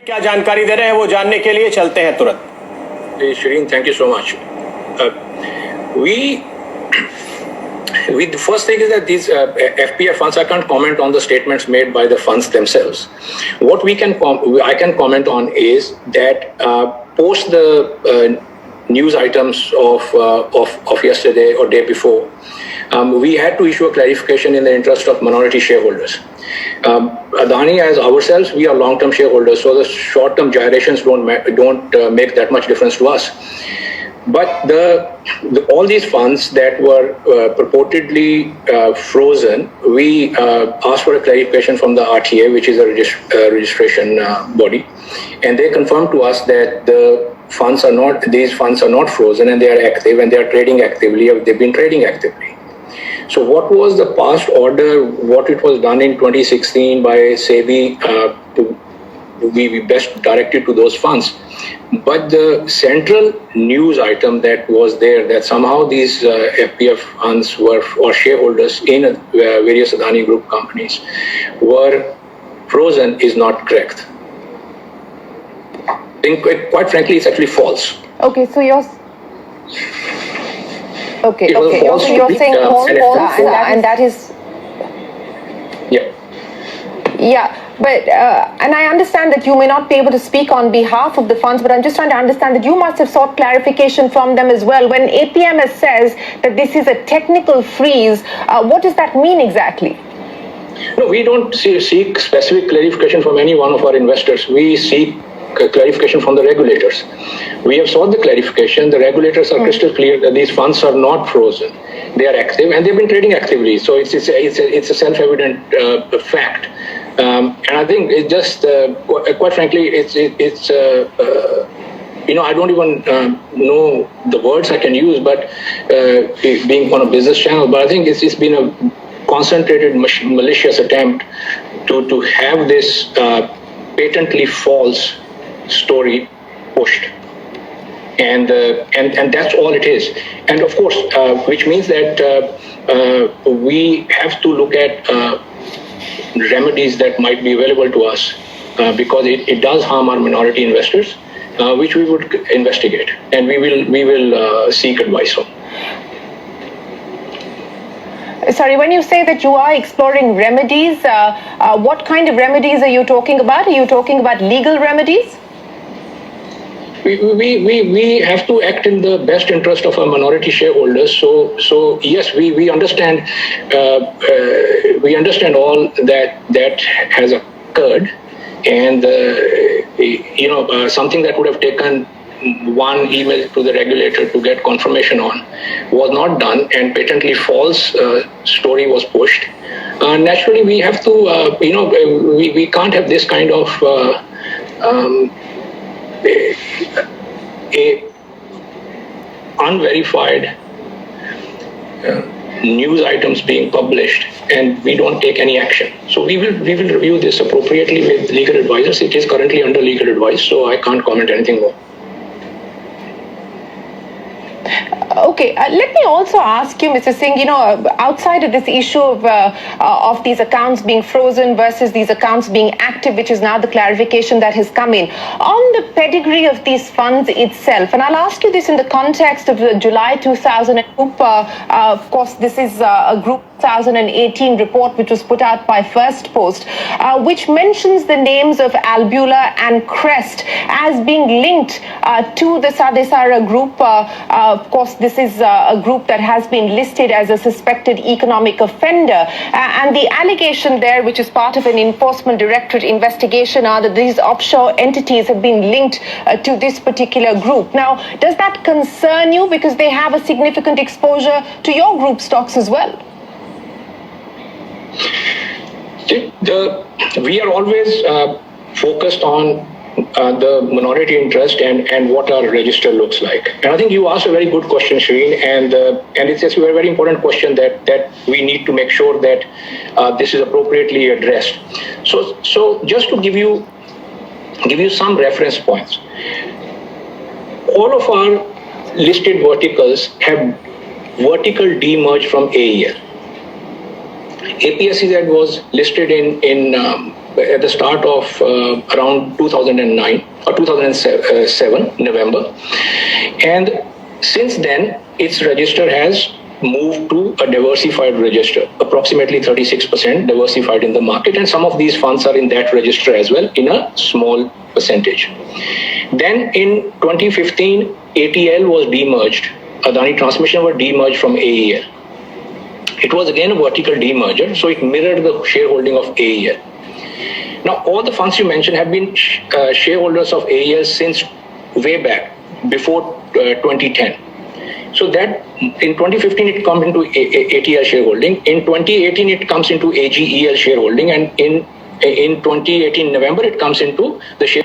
क्या जानकारी दे रहे हैं वो जानने के लिए चलते हैं तुरंत। Shireen, thank you so much. The first thing is that these FPF funds, I can't comment on the statements made by the funds themselves. What I can comment on is that post the news items of yesterday or day before, we had to issue a clarification in the interest of minority shareholders. Adani, as ourselves, we are long-term shareholders, so the short-term gyrations don't make that much difference to us. But all these funds that were purportedly frozen, we asked for a clarification from the RTA, which is a registration body, and they confirmed to us that these funds are not frozen and they are active and they are trading actively. They've been trading actively. So what was the past order, what it was done in 2016 by SEBI to be best directed to those funds. But the central news item that was there, that somehow these FPF funds were, or shareholders in various Adani Group companies were frozen, is not correct. I think, quite frankly, it's actually false. Okay, so you're... Okay, So you're saying false, and that is... Yeah. Yeah, but, and I understand that you may not be able to speak on behalf of the funds, but I'm just trying to understand that you must have sought clarification from them as well. When APMS says that this is a technical freeze, what does that mean exactly? No, we don't seek specific clarification from any one of our investors. We seek clarification from the regulators. We have sought the clarification. The regulators are crystal clear that these funds are not frozen. They are active and they've been trading actively. So it's a self-evident fact. And I think it's just, quite frankly, it's I don't even know the words I can use, but being on a business channel, but I think it's been a concentrated malicious attempt to have this patently false story pushed. And that's all it is. And of course, which means that we have to look at remedies that might be available to us because it does harm our minority investors, which we would investigate and we will seek advice on. Sorry, when you say that you are exploring remedies, what kind of remedies are you talking about? Are you talking about legal remedies? We have to act in the best interest of our minority shareholders. So yes, we understand all that has occurred, and something that would have taken one email to the regulator to get confirmation on was not done, and patently false story was pushed. Naturally, we have to we can't have this kind of a unverified news items being published and we don't take any action. So we will review this appropriately with legal advisors. It is currently under legal advice, so I can't comment anything more. Okay, let me also ask you, Mr. Singh, outside of this issue of these accounts being frozen versus these accounts being active, which is now the clarification that has come in, on the pedigree of these funds itself, and I'll ask you this in the context of the July 2000 group, of course, this is a group 2018 report which was put out by First Post, which mentions the names of Albula and Crest as being linked to the Sadesara group. Of course, this is a group that has been listed as a suspected economic offender. And the allegation there, which is part of an enforcement directorate investigation, are that these offshore entities have been linked to this particular group. Now, does that concern you because they have a significant exposure to your group stocks as well? We are always focused on the minority interest and what our register looks like. And I think you asked a very good question, Shireen, and it's a very important question that we need to make sure that this is appropriately addressed. So just to give you some reference points, all of our listed verticals have vertical demerged from AEL. APSEZ was listed in at the start of around 2009 or 2007 November, and since then its register has moved to a diversified register, approximately 36% diversified in the market, and some of these funds are in that register as well in a small percentage. Then in 2015, ATL was demerged. Adani Transmission was demerged from AEL. It was again a vertical demerger, so it mirrored the shareholding of AEL. Now, all the funds you mentioned have been shareholders of AEL since way back, before 2010. So that in 2015 it comes into ATL shareholding. In 2018 it comes into AGEL shareholding, and in 2018 November it comes into the share